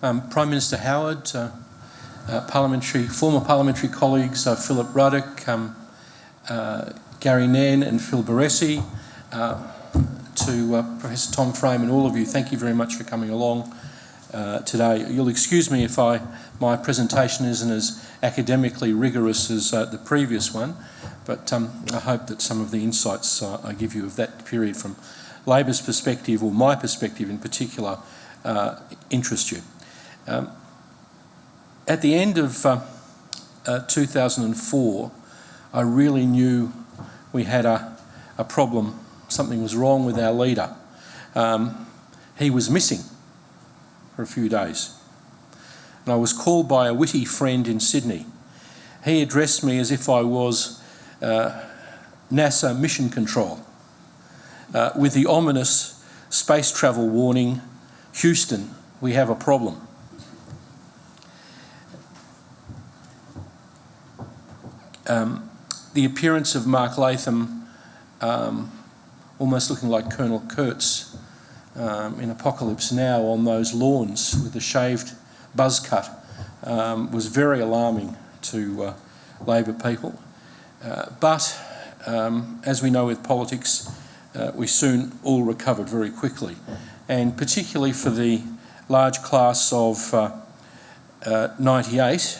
Prime Minister Howard, former parliamentary colleagues Philip Ruddock, Gary Nairn and Phil Baresi, to Professor Tom Frame and all of you, thank you very much for coming along today. You'll excuse me if my presentation isn't as academically rigorous as the previous one, but I hope that some of the insights I give you of that period from Labor's perspective, or my perspective in particular, interest you. At the end of 2004, I really knew we had a problem. Something was wrong with our leader. He was missing for a few days. And I was called by a witty friend in Sydney. He addressed me as if I was NASA mission control, with the ominous space travel warning, "Houston, we have a problem." The appearance of Mark Latham, almost looking like Colonel Kurtz in Apocalypse Now on those lawns with the shaved buzz cut, was very alarming to Labor people. But as we know with politics, we soon all recovered very quickly. And particularly for the large class of 98,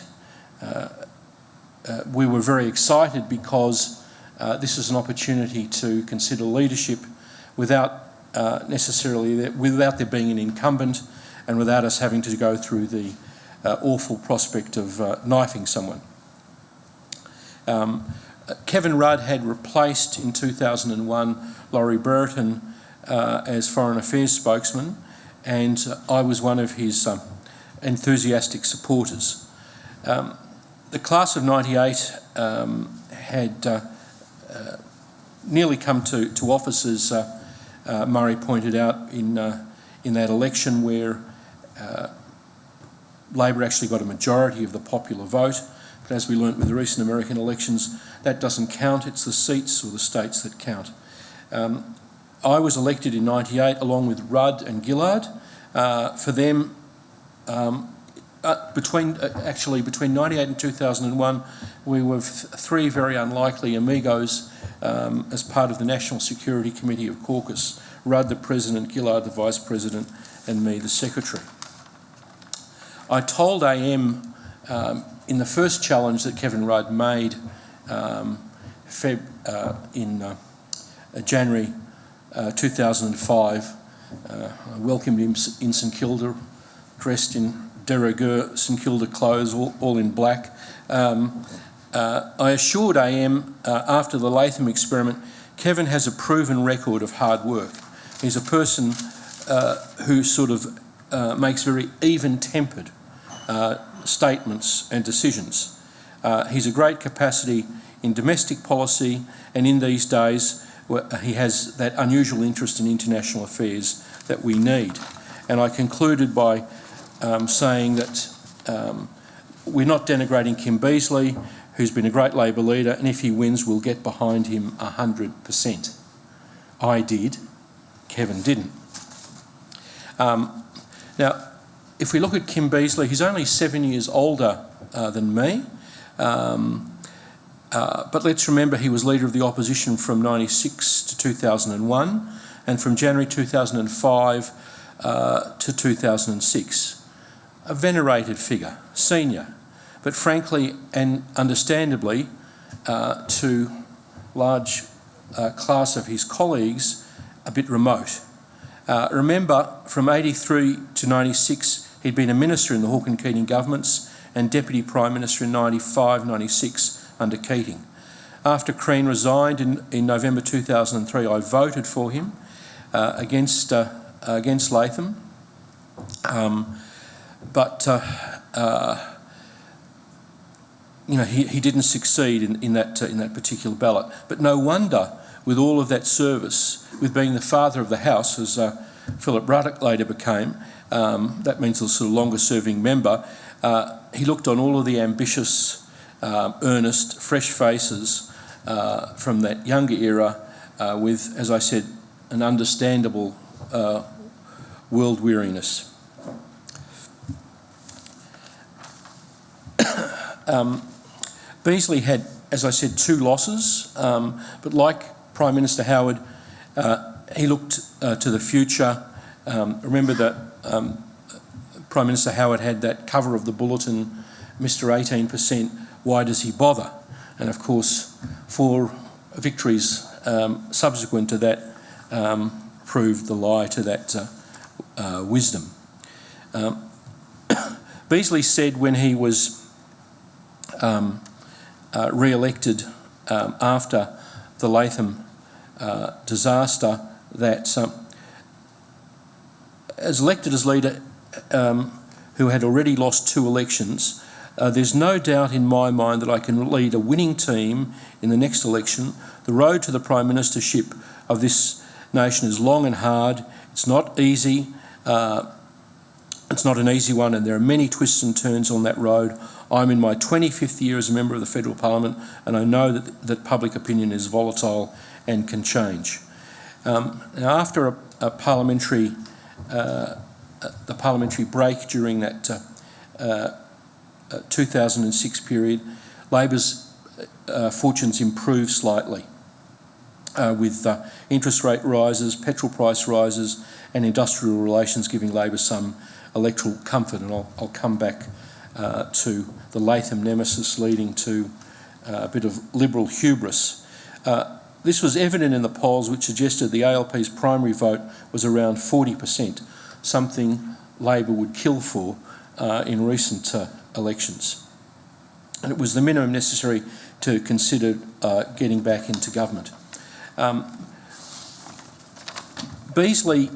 we were very excited because this is an opportunity to consider leadership without without there being an incumbent and without us having to go through the awful prospect of knifing someone. Kevin Rudd had replaced in 2001 Laurie Brereton as Foreign Affairs spokesman, and I was one of his enthusiastic supporters. The class of 98 had nearly come to office, as Murray pointed out, in that election where Labor actually got a majority of the popular vote. But as we learnt with the recent American elections, that doesn't count. It's the seats or the states that count. I was elected in 98 along with Rudd and Gillard. For them, between 98 and 2001, we were three very unlikely amigos as part of the National Security Committee of Caucus. Rudd the President, Gillard the Vice President, and me the Secretary. I told AM in the first challenge that Kevin Rudd made in January 2005, I welcomed him in St Kilda, dressed in de rigueur St Kilda clothes, all in black. I assured AM after the Latham experiment, Kevin has a proven record of hard work. He's a person who sort of makes very even-tempered statements and decisions. He's a great capacity in domestic policy, and in these days he has that unusual interest in international affairs that we need. And I concluded by saying that we're not denigrating Kim Beazley, who's been a great Labor leader, and if he wins, we'll get behind him 100%. I did, Kevin didn't. Now, if we look at Kim Beazley, he's only 7 years older than me, but let's remember he was Leader of the Opposition from 96 to 2001, and from January 2005 to 2006. A venerated figure, senior, but frankly and understandably to large class of his colleagues, a bit remote. Remember, from 83 to 96, he'd been a minister in the Hawke and Keating governments and Deputy Prime Minister in 95, 96 under Keating. After Crean resigned in November 2003, I voted for him against Latham. But he didn't succeed in that particular ballot. But no wonder, with all of that service, with being the father of the House, as Philip Ruddock later became, that means a sort of longer-serving member. He looked on all of the ambitious, earnest, fresh faces from that younger era with, as I said, an understandable world weariness. Beazley had, as I said, 2 losses, but like Prime Minister Howard, he looked to the future. Remember that Prime Minister Howard had that cover of the bulletin, Mr 18%, why does he bother? And of course, 4 victories subsequent to that proved the lie to that wisdom. Beazley said when he was re-elected after the Latham disaster that as elected as leader who had already lost 2 elections, there's no doubt in my mind that I can lead a winning team in the next election. The road to the Prime Ministership of this nation is long and hard. It's not easy. It's not an easy one, and there are many twists and turns on that road. I'm in my 25th year as a member of the Federal Parliament, and I know that public opinion is volatile and can change. Now, after the parliamentary break during that 2006 period, Labor's fortunes improved slightly with interest rate rises, petrol price rises, and industrial relations giving Labor some electoral comfort, and I'll come back to the Latham nemesis leading to a bit of Liberal hubris. This was evident in the polls which suggested the ALP's primary vote was around 40%, something Labor would kill for in recent elections. And it was the minimum necessary to consider getting back into government. Beazley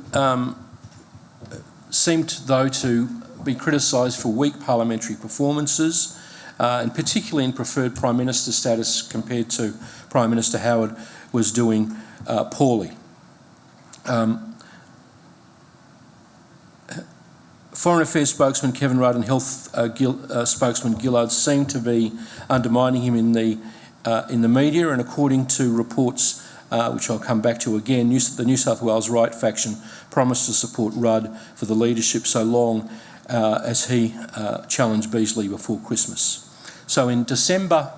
seemed, though, to be criticised for weak parliamentary performances, and particularly in preferred Prime Minister status compared to Prime Minister Howard, was doing poorly. Foreign Affairs spokesman Kevin Rudd and Health spokesman Gillard seemed to be undermining him in the media, and according to reports which I'll come back to again, the New South Wales right faction promised to support Rudd for the leadership so long as he challenged Beazley before Christmas. So in December,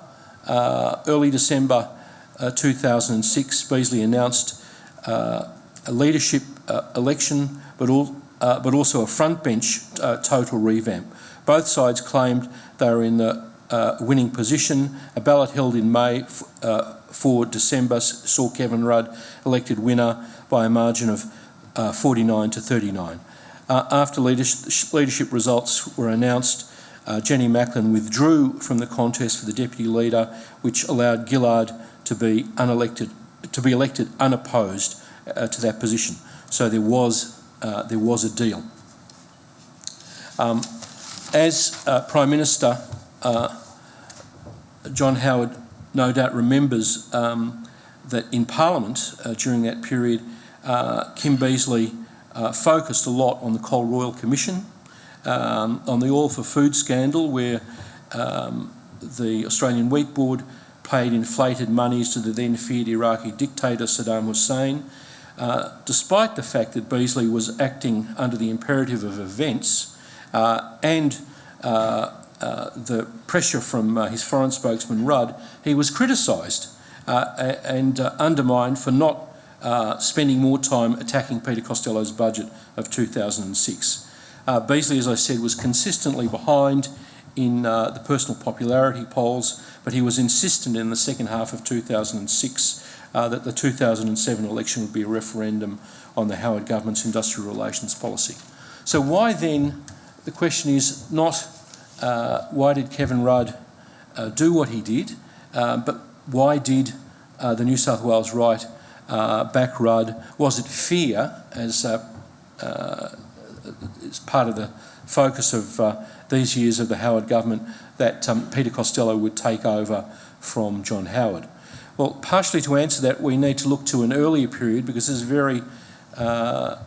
early December 2006, Beazley announced a leadership election, but also a frontbench total revamp. Both sides claimed they were in the winning position. A ballot held in May for December saw Kevin Rudd elected winner by a margin of 49 to 39. After leadership results were announced, Jenny Macklin withdrew from the contest for the deputy leader, which allowed Gillard to be elected unopposed to that position. So there was a deal. As Prime Minister, John Howard no doubt remembers that in Parliament during that period, Kim Beazley focused a lot on the Coal Royal Commission, on the oil for food scandal, where the Australian Wheat Board paid inflated monies to the then feared Iraqi dictator Saddam Hussein, despite the fact that Beazley was acting under the imperative of events and the pressure from his foreign spokesman Rudd. He was criticised and undermined for not spending more time attacking Peter Costello's budget of 2006. Beazley, as I said, was consistently behind in the personal popularity polls, but he was insistent in the second half of 2006 that the 2007 election would be a referendum on the Howard government's industrial relations policy. So why then, the question is not why did Kevin Rudd do what he did, but why did the New South Wales right back Rudd? Was it fear, as part of the focus of these years of the Howard government, that Peter Costello would take over from John Howard? Well, partially to answer that, we need to look to an earlier period, because this is very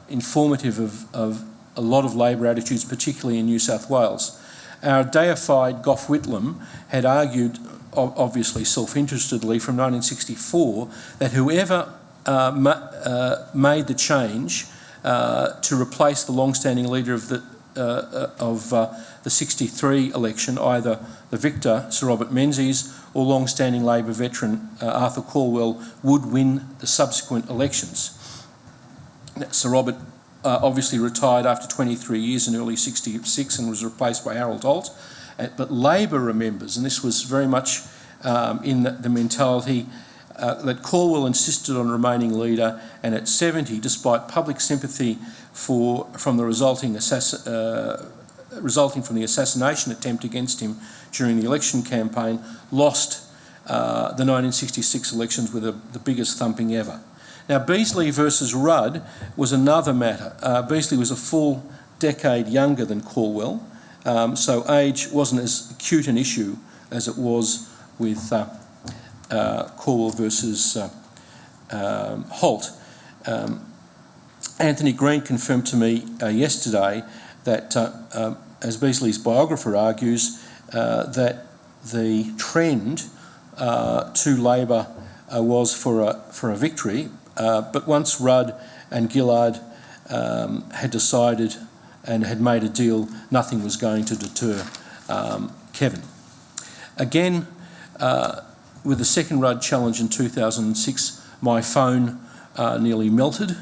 informative of a lot of Labor attitudes, particularly in New South Wales. Our deified Gough Whitlam had argued, obviously self-interestedly, from 1964 that whoever made the change to replace the long-standing leader of the 63 election, either the victor, Sir Robert Menzies, or long-standing Labor veteran Arthur Caldwell would win the subsequent elections. Sir Robert obviously retired after 23 years in early '66 and was replaced by Harold Holt. But Labor remembers, and this was very much in the mentality, that Caldwell insisted on remaining leader, and at 70, despite public sympathy from the resulting from the assassination attempt against him during the election campaign, lost the 1966 elections with the biggest thumping ever. Now, Beazley versus Rudd was another matter. Beazley was a full decade younger than Caldwell, so age wasn't as acute an issue as it was with Caldwell versus Holt. Anthony Green confirmed to me yesterday that, as Beazley's biographer argues, that the trend to Labor was for a victory, but once Rudd and Gillard had decided and had made a deal, nothing was going to deter Kevin. Again, with the second Rudd challenge in 2006, my phone nearly melted.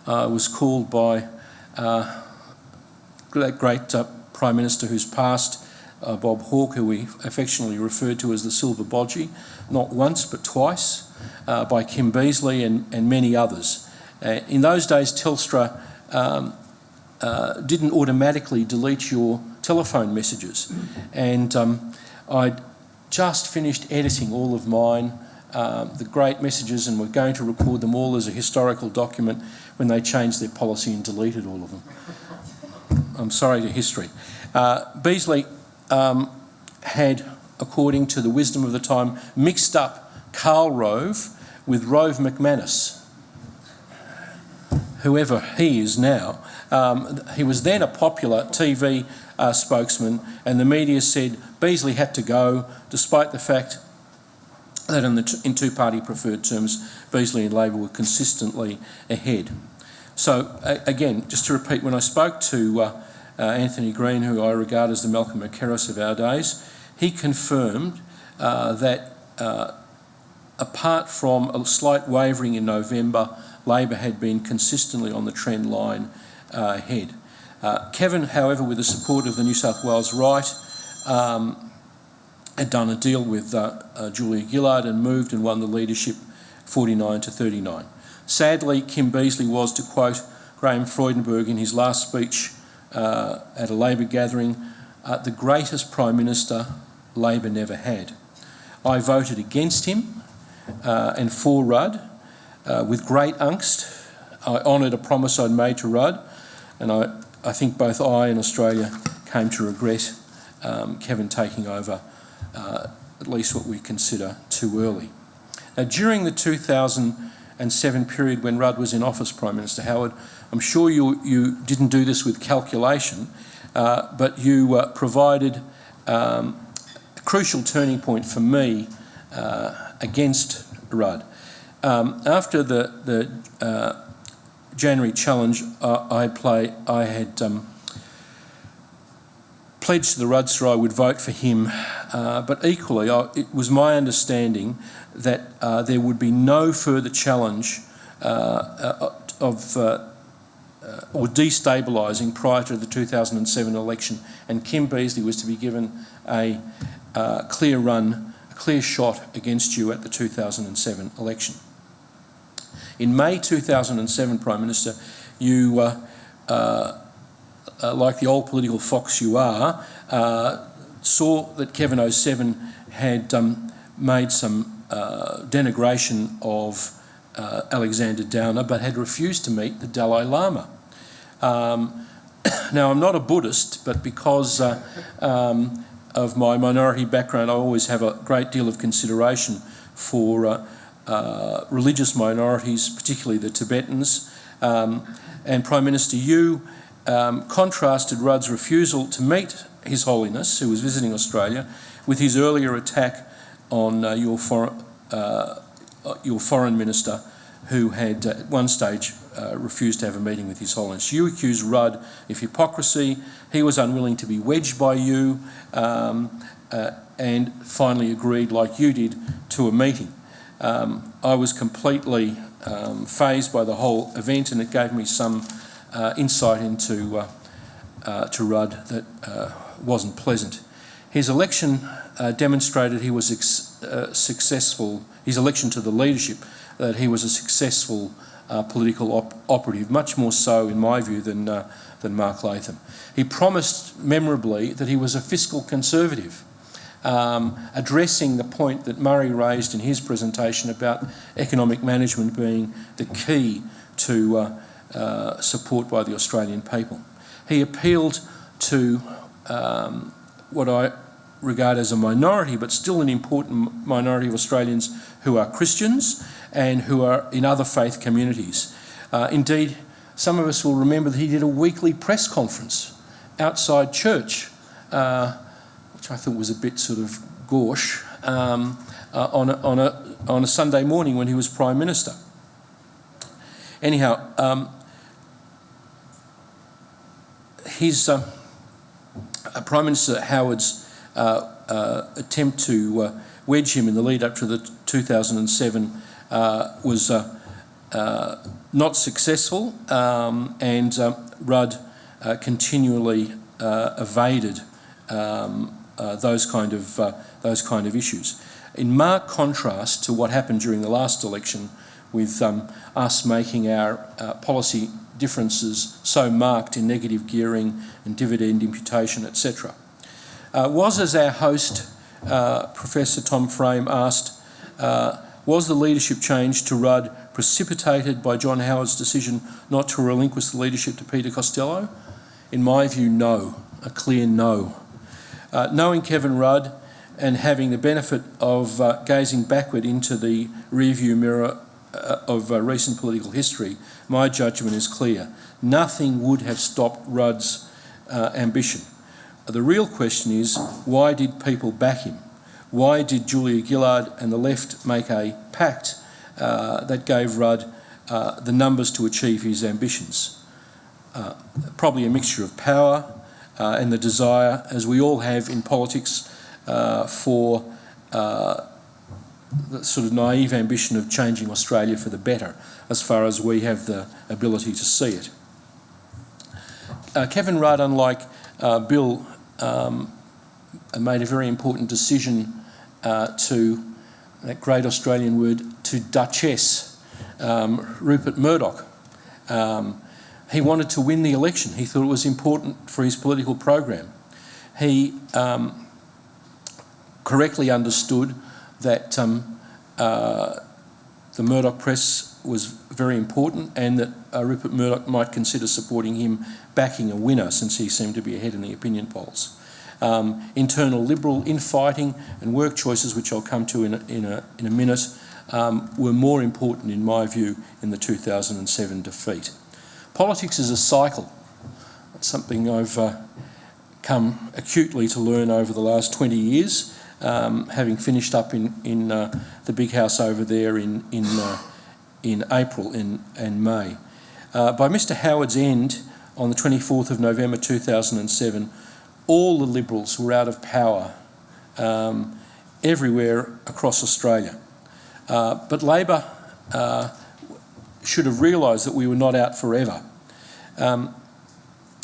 I was called by that great Prime Minister who's passed, Bob Hawke, who we affectionately referred to as the Silver Bodgie, not once but twice, by Kim Beazley and many others. In those days, Telstra didn't automatically delete your telephone messages, and I'd just finished editing all of mine, the great messages, and were going to record them all as a historical document when they changed their policy and deleted all of them. I'm sorry to history. Beazley had, according to the wisdom of the time, mixed up Karl Rove with Rove McManus, whoever he is now. He was then a popular TV spokesman, and the media said Beazley had to go, despite the fact that in two-party preferred terms, Beazley and Labor were consistently ahead. So again, just to repeat, when I spoke to Anthony Green, who I regard as the Malcolm McKerris of our days, he confirmed that apart from a slight wavering in November, Labor had been consistently on the trend line ahead. Kevin, however, with the support of the New South Wales Right, had done a deal with Julia Gillard and moved and won the leadership 49 to 39. Sadly, Kim Beazley was, to quote Graham Freudenberg in his last speech at a Labor gathering, the greatest Prime Minister Labor never had. I voted against him and for Rudd with great angst. I honoured a promise I'd made to Rudd, and I think both I and Australia came to regret Kevin taking over at least what we consider too early. Now, during the 2007 period when Rudd was in office, Prime Minister Howard, I'm sure you didn't do this with calculation, but you provided a crucial turning point for me against Rudd. After the January challenge, I had pledged to the Ruddster I would vote for him, but equally it was my understanding that there would be no further challenge or destabilising prior to the 2007 election, and Kim Beazley was to be given a clear run, a clear shot against you at the 2007 election. In May 2007, Prime Minister, you, like the old political fox you are, saw that Kevin 07 had made some denigration of Alexander Downer, but had refused to meet the Dalai Lama. Now, I'm not a Buddhist, but because of my minority background, I always have a great deal of consideration for religious minorities, particularly the Tibetans. And Prime Minister, you contrasted Rudd's refusal to meet His Holiness, who was visiting Australia, with his earlier attack on your foreign minister, who had at one stage refused to have a meeting with His Holiness. You accused Rudd of hypocrisy. He was unwilling to be wedged by you, and finally agreed, like you did, to a meeting. I was completely fazed by the whole event, and it gave me some insight into Rudd that wasn't pleasant. His election demonstrated he was successful. His election to the leadership, that he was a successful political operative, much more so, in my view, than Mark Latham. He promised memorably that he was a fiscal conservative, addressing the point that Murray raised in his presentation about economic management being the key to support by the Australian people. He appealed to what I regard as a minority, but still an important minority of Australians who are Christians and who are in other faith communities. Indeed, some of us will remember that he did a weekly press conference outside church, which I thought was a bit sort of gauche, on a Sunday morning when he was Prime Minister. Anyhow, his Prime Minister Howard's attempt to wedge him in the lead up to the 2007 was not successful, and Rudd continually evaded those kind of issues. In marked contrast to what happened during the last election, with us making our policy differences so marked in negative gearing and dividend imputation, etc. Was, as our host, Professor Tom Frame, asked, was the leadership change to Rudd precipitated by John Howard's decision not to relinquish the leadership to Peter Costello? In my view, no, a clear no. Knowing Kevin Rudd and having the benefit of gazing backward into the rearview mirror of recent political history, my judgment is clear. Nothing would have stopped Rudd's ambition. The real question is, why did people back him? Why did Julia Gillard and the left make a pact that gave Rudd the numbers to achieve his ambitions? Probably a mixture of power and the desire, as we all have in politics, for the sort of naive ambition of changing Australia for the better, as far as we have the ability to see it. Kevin Rudd, unlike Bill, made a very important decision to, that great Australian word, to duchess Rupert Murdoch. He wanted to win the election. He thought it was important for his political program. He correctly understood that the Murdoch press was very important, and that Rupert Murdoch might consider supporting him, backing a winner, since he seemed to be ahead in the opinion polls. Internal Liberal infighting and work choices, which I'll come to in a minute, were more important, in my view, in the 2007 defeat. Politics is a cycle. It's something I've come acutely to learn over the last 20 years, having finished up in the big house over there in April and May. By Mr Howard's end, on the 24th of November 2007, all the Liberals were out of power everywhere across Australia. But Labor should have realised that we were not out forever.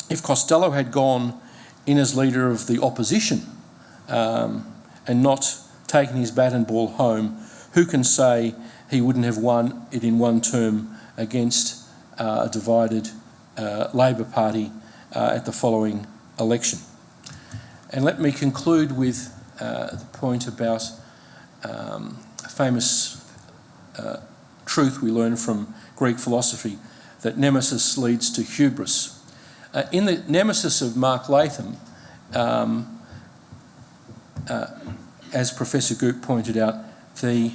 If Costello had gone in as leader of the opposition and not taken his bat and ball home, who can say he wouldn't have won it in one term against a divided Labor Party at the following election? And let me conclude with the point about a famous truth we learn from Greek philosophy, that nemesis leads to hubris. In the nemesis of Mark Latham, as Professor Goop pointed out, the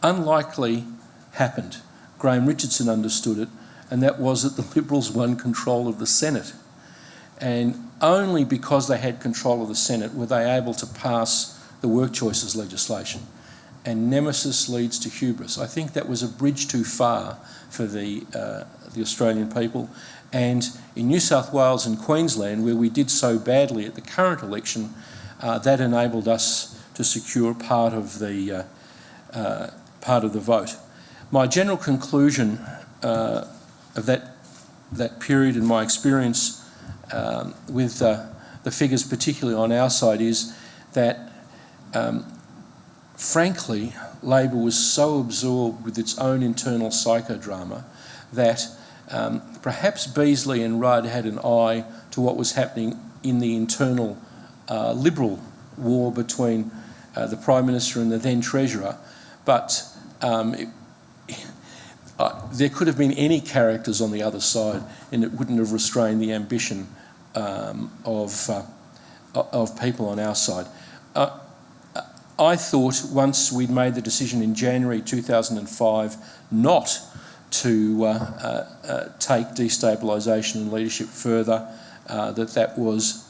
unlikely happened. Graham Richardson understood it, and that was that the Liberals won control of the Senate. And only because they had control of the Senate were they able to pass the work choices legislation. And nemesis leads to hubris. I think that was a bridge too far for the Australian people. And in New South Wales and Queensland, where we did so badly at the current election, that enabled us to secure part of the vote. My general conclusion of that period and my experience with the figures, particularly on our side, is that frankly, Labor was so absorbed with its own internal psychodrama that perhaps Beazley and Rudd had an eye to what was happening in the internal Liberal war between the Prime Minister and the then Treasurer, but there could have been any characters on the other side and it wouldn't have restrained the ambition of people on our side. I thought once we'd made the decision in January 2005 not to take destabilisation and leadership further, that was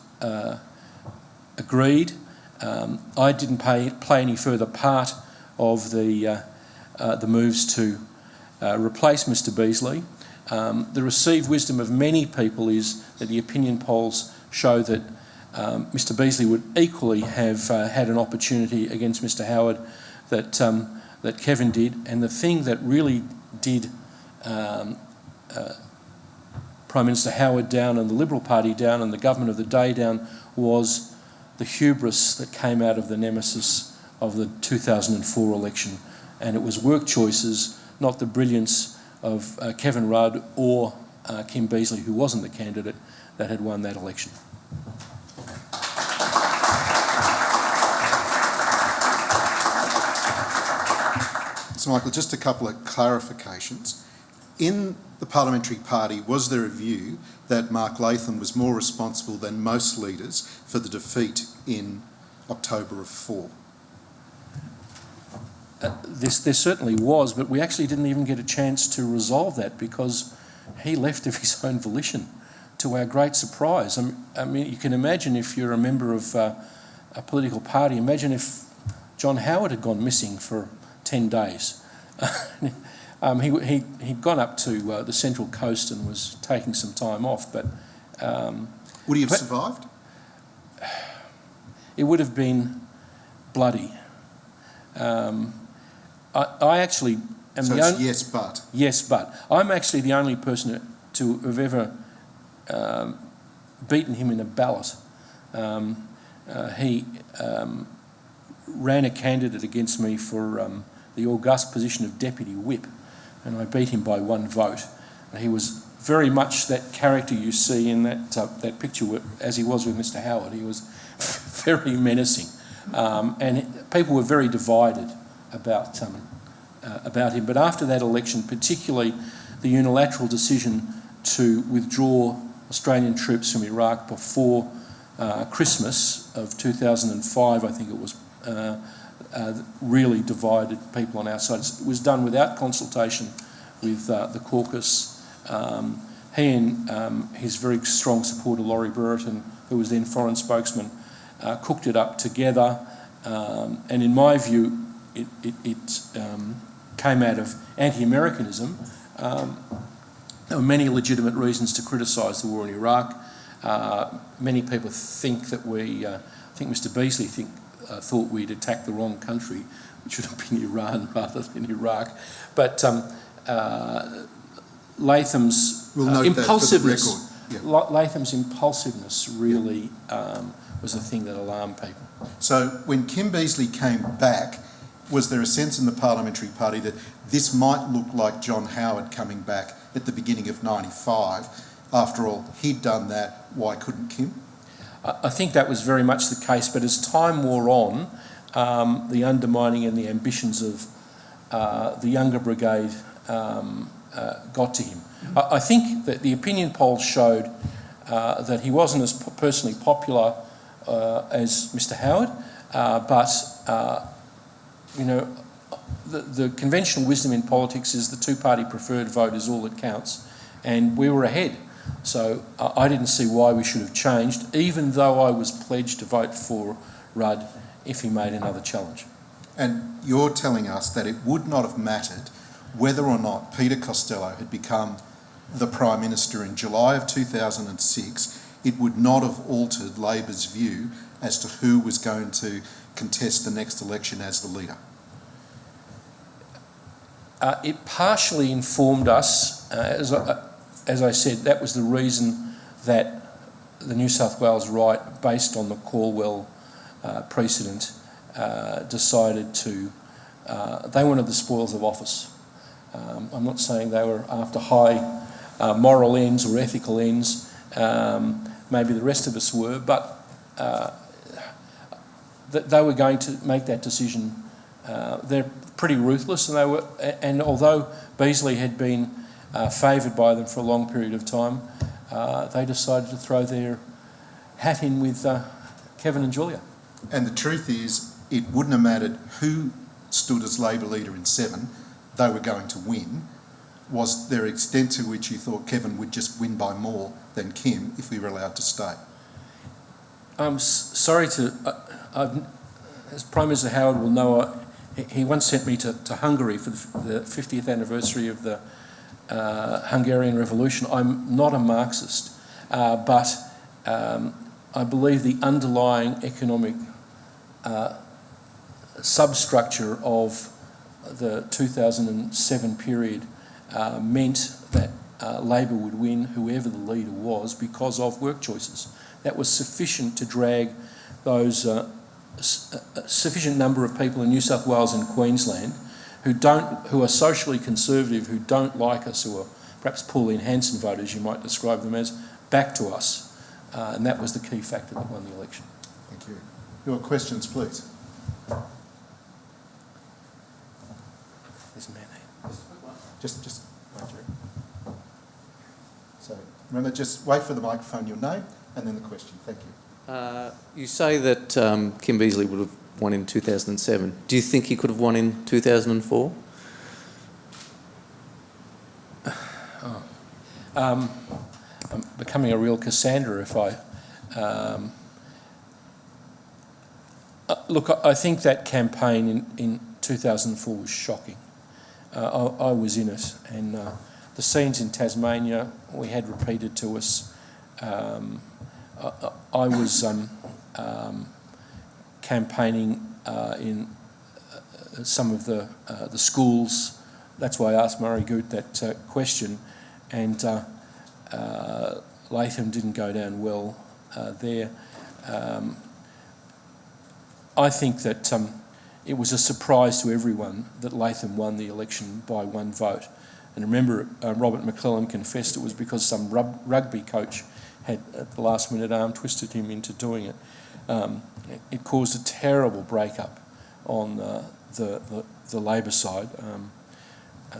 agreed. I didn't play any further part of the moves to replace Mr Beazley. The received wisdom of many people is that the opinion polls show that Mr Beazley would equally have had an opportunity against Mr Howard that Kevin did, and the thing that really did Prime Minister Howard down and the Liberal Party down and the government of the day down was the hubris that came out of the nemesis of the 2004 election, and it was work choices, not the brilliance of Kevin Rudd or Kim Beazley, who wasn't the candidate, that had won that election. So, Michael, just a couple of clarifications. In the Parliamentary Party, was there a view that Mark Latham was more responsible than most leaders for the defeat in October of 4? There certainly was, but we actually didn't even get a chance to resolve that because he left of his own volition, to our great surprise. I mean, you can imagine if you're a member of a political party, imagine if John Howard had gone missing for 10 days. He'd gone up to the Central Coast and was taking some time off, but... would he have survived? It would have been bloody. I actually am so the only... yes, but. Yes, but. I'm actually the only person to have ever beaten him in a ballot. He ran a candidate against me for the august position of Deputy Whip, and I beat him by one vote. He was very much that character you see in that picture, as he was with Mr Howard. He was very menacing, and people were very divided about him. But after that election, particularly the unilateral decision to withdraw Australian troops from Iraq before Christmas of 2005, I think it was, really divided people on our side. It was done without consultation with the caucus. He and his very strong supporter, Laurie Brereton, who was then foreign spokesman, cooked it up together. And in my view, it came out of anti-Americanism. There were many legitimate reasons to criticise the war in Iraq. Many people think that I think Mr Beazley thought we'd attacked the wrong country, which should have been Iran rather than Iraq. But Latham's impulsiveness, Latham's impulsiveness really was the thing that alarmed people. So when Kim Beazley came back, was there a sense in the Parliamentary Party that this might look like John Howard coming back at the beginning of 95? After all, he'd done that, why couldn't Kim? I think that was very much the case, but as time wore on, the undermining and the ambitions of the younger brigade got to him. I think that the opinion polls showed that he wasn't as personally popular as Mr Howard, but the conventional wisdom in politics is the two-party preferred vote is all that counts, and we were ahead. So I didn't see why we should have changed, even though I was pledged to vote for Rudd if he made another challenge. And you're telling us that it would not have mattered whether or not Peter Costello had become the Prime Minister in July of 2006 it would not have altered Labor's view as to who was going to contest the next election as the leader? It partially informed us, as I said, that was the reason that the New South Wales right, based on the Caldwell precedent, decided to, they wanted the spoils of office. I'm not saying they were after high moral ends or ethical ends, maybe the rest of us were, but they were going to make that decision. They're pretty ruthless, and although Beazley had been favoured by them for a long period of time, they decided to throw their hat in with Kevin and Julia. And the truth is, it wouldn't have mattered who stood as Labor leader in 7, they were going to win. Was there an extent to which you thought Kevin would just win by more than Kim if we were allowed to stay? I'm sorry to... as Prime Minister Howard will know, he once sent me to Hungary for the 50th anniversary of the Hungarian Revolution. I'm not a Marxist, but I believe the underlying economic substructure of the 2007 period meant that Labor would win whoever the leader was because of work choices. That was sufficient to drag those sufficient number of people in New South Wales and Queensland who are socially conservative, who don't like us, who are perhaps Pauline Hanson voters, you might describe them as, back to us. And that was the key factor that won the election. Thank you. Your questions, please. There's a man there. Just wait for it. So remember, just wait for the microphone, your name, and then the question. Thank you. You say that Kim Beazley would have won in 2007. Do you think he could have won in 2004? I'm becoming a real Cassandra if I... look, I think that campaign in 2004 was shocking. I was in it, and the scenes in Tasmania we had repeated to us. I was campaigning in some of the schools. That's why I asked Murray Goot that question, and Latham didn't go down well there. I think that it was a surprise to everyone that Latham won the election by 1 vote. And remember, Robert McClellan confessed it was because some rugby coach had, at the last minute, arm twisted him into doing it. It caused a terrible breakup on the Labor side.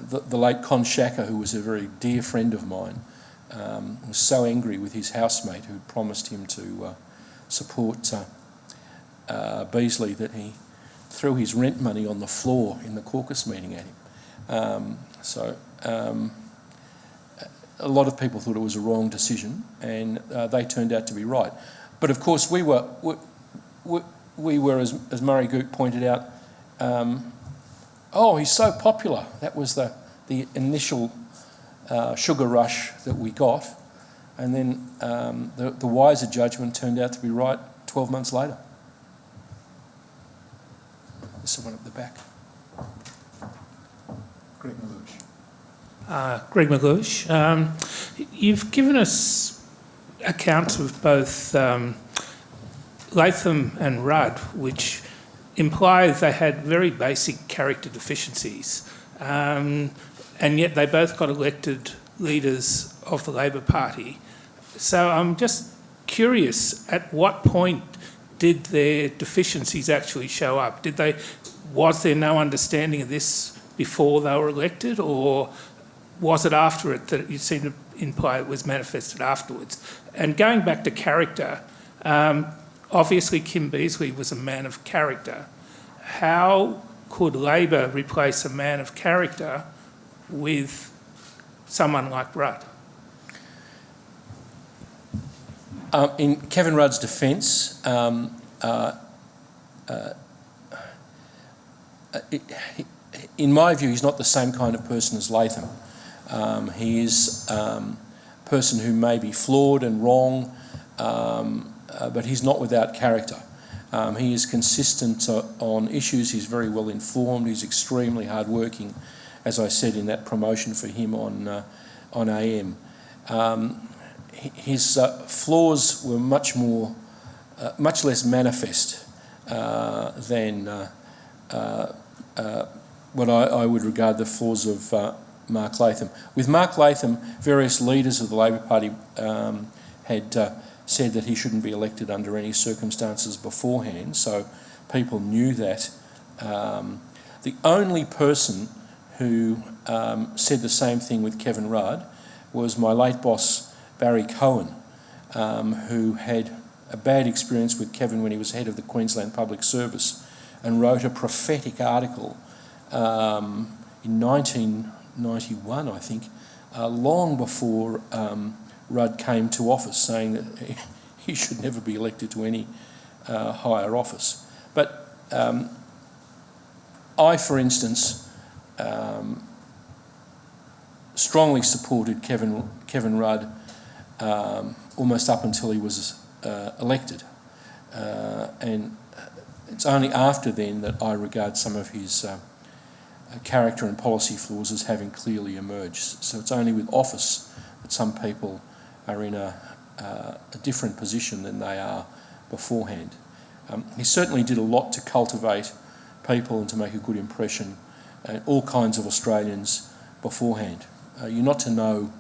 The late Con Shaka, who was a very dear friend of mine, was so angry with his housemate who promised him to support Beazley that he threw his rent money on the floor in the caucus meeting at him. A lot of people thought it was a wrong decision, and they turned out to be right. But of course, we were, as Murray Goot pointed out, oh, he's so popular. That was the initial sugar rush that we got, and then the wiser judgment turned out to be right 12 months later. There's someone at the back. Greg Malouche. Greg Malouche. You've given us accounts of both Latham and Rudd, which imply they had very basic character deficiencies, and yet they both got elected leaders of the Labor Party. So I'm just curious, at what point did their deficiencies actually show up? Was there no understanding of this before they were elected, or was it after it that you seem to imply it was manifested afterwards? And going back to character, obviously Kim Beazley was a man of character. How could Labor replace a man of character with someone like Rudd? In Kevin Rudd's defence, in my view, he's not the same kind of person as Latham. He is a person who may be flawed and wrong, but he's not without character. He is consistent on issues. He's very well informed. He's extremely hardworking, as I said in that promotion for him on AM. His flaws were much less manifest than what I would regard the flaws of Mark Latham. With Mark Latham, various leaders of the Labor Party had said that he shouldn't be elected under any circumstances beforehand, so people knew that. The only person who said the same thing with Kevin Rudd was my late boss, Barry Cohen, who had a bad experience with Kevin when he was head of the Queensland Public Service and wrote a prophetic article in 1991, I think, long before Rudd came to office, saying that he should never be elected to any higher office. But I, for instance, strongly supported Kevin Rudd almost up until he was elected. And it's only after then that I regard some of his character and policy flaws as having clearly emerged. So it's only with office that some people are in a different position than they are beforehand. He certainly did a lot to cultivate people and to make a good impression and all kinds of Australians beforehand. You're not to know,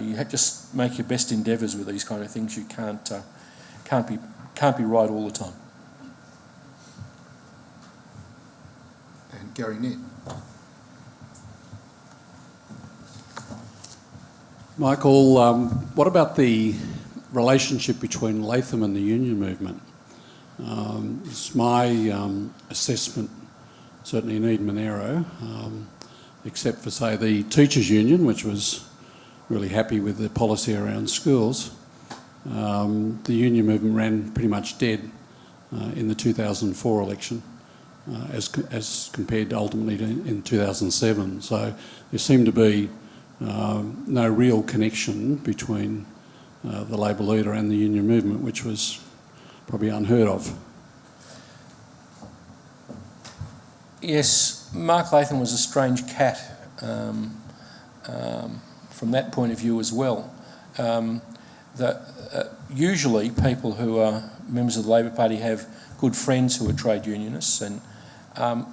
you just make your best endeavours with these kind of things. You can't be right all the time. And Gary Ned. Michael, what about the relationship between Latham and the union movement? It's my assessment, certainly in Eden Monaro, except for, say, the teachers' union, which was really happy with the policy around schools. The union movement ran pretty much dead in the 2004 election, as compared ultimately to in 2007. So there seemed to be no real connection between the Labor leader and the union movement, which was probably unheard of. Yes, Mark Latham was a strange cat from that point of view as well. Usually people who are members of the Labor Party have good friends who are trade unionists, and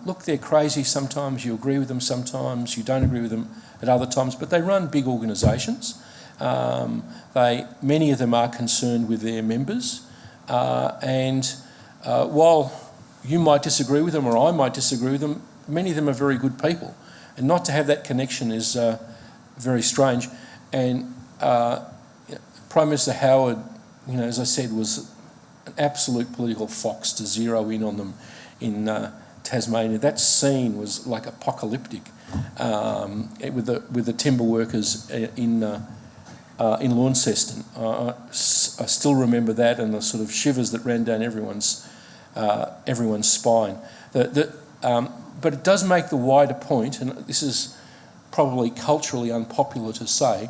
look, they're crazy sometimes. You agree with them sometimes, you don't agree with them at other times, but they run big organisations. Many of them are concerned with their members, and while you might disagree with them or I might disagree with them, many of them are very good people, and not to have that connection is very strange. And Prime Minister Howard, as I said, was an absolute political fox to zero in on them in Tasmania. That scene was like apocalyptic with the timber workers in Launceston. I still remember that and the sort of shivers that ran down everyone's spine. But it does make the wider point, and this is probably culturally unpopular to say,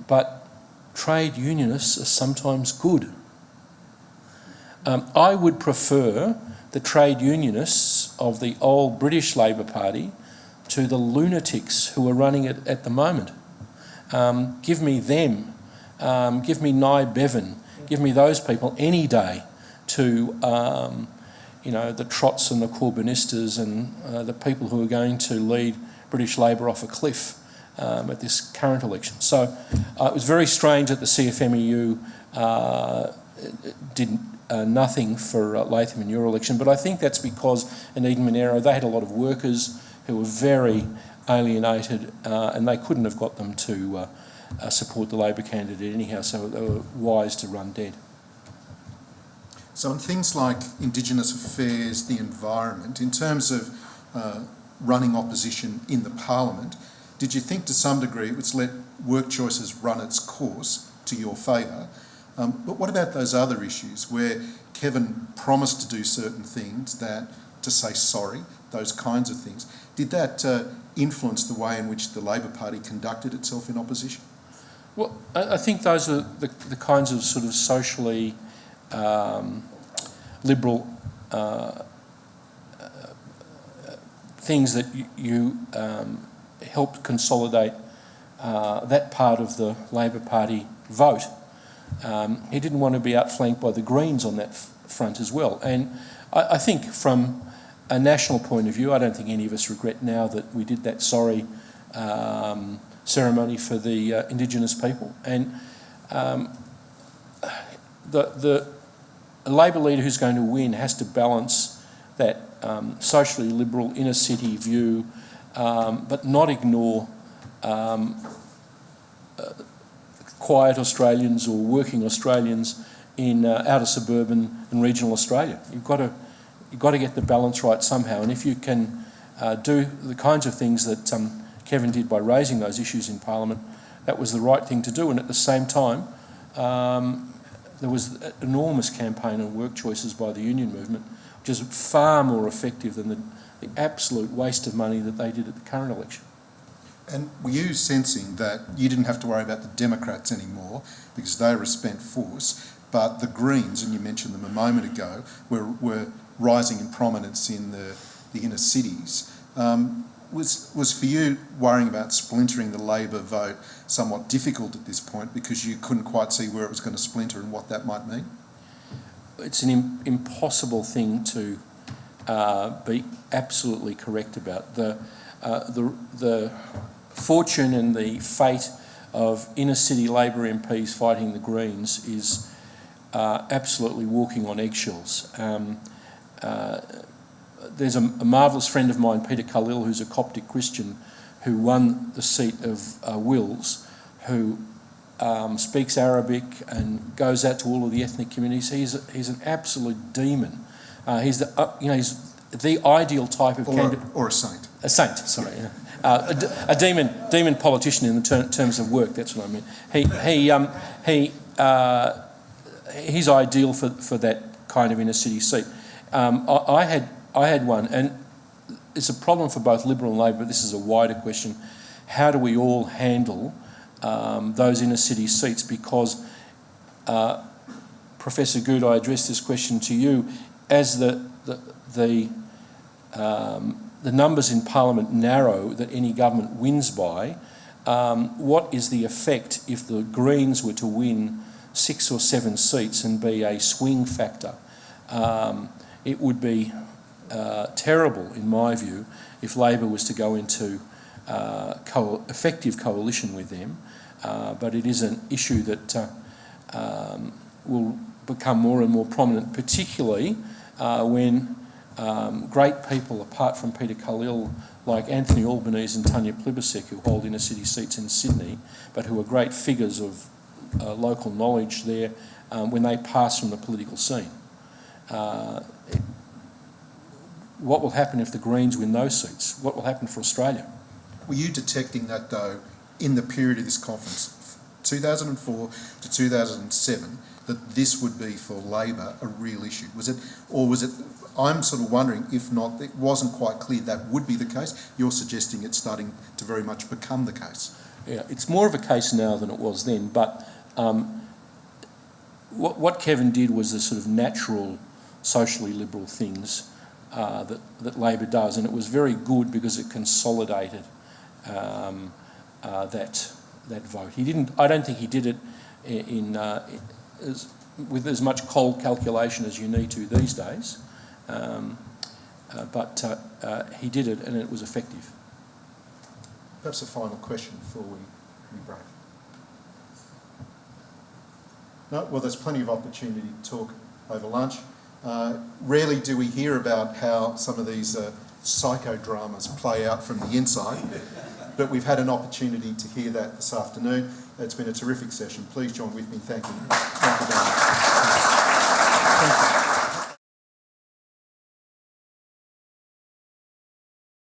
but trade unionists are sometimes good. I would prefer the trade unionists of the old British Labor Party to the lunatics who are running it at the moment. Give me them. Give me Nye Bevan. Give me those people any day to, the Trots and the Corbynistas and the people who are going to lead British Labor off a cliff at this current election. So it was very strange that the CFMEU did nothing for Latham in your election, but I think that's because in Eden Monaro they had a lot of workers who were very alienated and they couldn't have got them to support the Labor candidate anyhow, so they were wise to run dead. So on things like Indigenous affairs, the environment, in terms of running opposition in the Parliament, did you think to some degree it was let work choices run its course to your favour? But what about those other issues where Kevin promised to do certain things, to say sorry, those kinds of things? Did that influence the way in which the Labor Party conducted itself in opposition? Well, I think those are the kinds of sort of socially liberal things that you helped consolidate that part of the Labor Party vote. He didn't want to be outflanked by the Greens on that front as well. And I think from a national point of view, I don't think any of us regret now that we did that sorry ceremony for the Indigenous people. And the Labor leader who's going to win has to balance that socially liberal inner city view, but not ignore quiet Australians or working Australians in outer suburban and regional Australia. You've got to get the balance right somehow. And if you can do the kinds of things that Kevin did by raising those issues in Parliament, that was the right thing to do. And at the same time, there was an enormous campaign on work choices by the union movement, which is far more effective than the absolute waste of money that they did at the current election. And were you sensing that you didn't have to worry about the Democrats anymore because they were a spent force, but the Greens, and you mentioned them a moment ago, were rising in prominence in the inner cities? Was for you worrying about splintering the Labor vote somewhat difficult at this point because you couldn't quite see where it was going to splinter and what that might mean? It's an impossible thing to be absolutely correct about. The fortune and the fate of inner city Labor MPs fighting the Greens is absolutely walking on eggshells. There's a marvellous friend of mine, Peter Khalil, who's a Coptic Christian, who won the seat of Wills, who speaks Arabic and goes out to all of the ethnic communities. He's an absolute demon. He's the ideal type of candidate. Or a saint. A saint, sorry. A demon politician in the terms of work. That's what I mean. He's ideal for that kind of inner city seat. I had one, and it's a problem for both Liberal and Labor, but this is a wider question. How do we all handle those inner city seats? Because, Professor Good, I addressed this question to you. As the numbers in Parliament narrow that any government wins by, what is the effect if the Greens were to win 6 or 7 seats and be a swing factor? It would be terrible, in my view, if Labor was to go into effective coalition with them. But it is an issue that will become more and more prominent, particularly when great people, apart from Peter Khalil, like Anthony Albanese and Tanya Plibersek, who hold inner city seats in Sydney, but who are great figures of local knowledge there, when they pass from the political scene. What will happen if the Greens win those seats? What will happen for Australia? Were you detecting that, though, in the period of this conference, 2004 to 2007, that this would be for Labor a real issue? Was it, I'm sort of wondering if not, it wasn't quite clear that would be the case. You're suggesting it's starting to very much become the case. Yeah, it's more of a case now than it was then, but what Kevin did was the sort of natural socially liberal things that Labor does, and it was very good because it consolidated that vote. I don't think he did it with as much cold calculation as you need to these days, but he did it, and it was effective. Perhaps a final question before we break. No? Well, there's plenty of opportunity to talk over lunch. Rarely do we hear about how some of these psychodramas play out from the inside, but we've had an opportunity to hear that this afternoon. It's been a terrific session. Please join with me in thanking Dr. Danby. Thank you.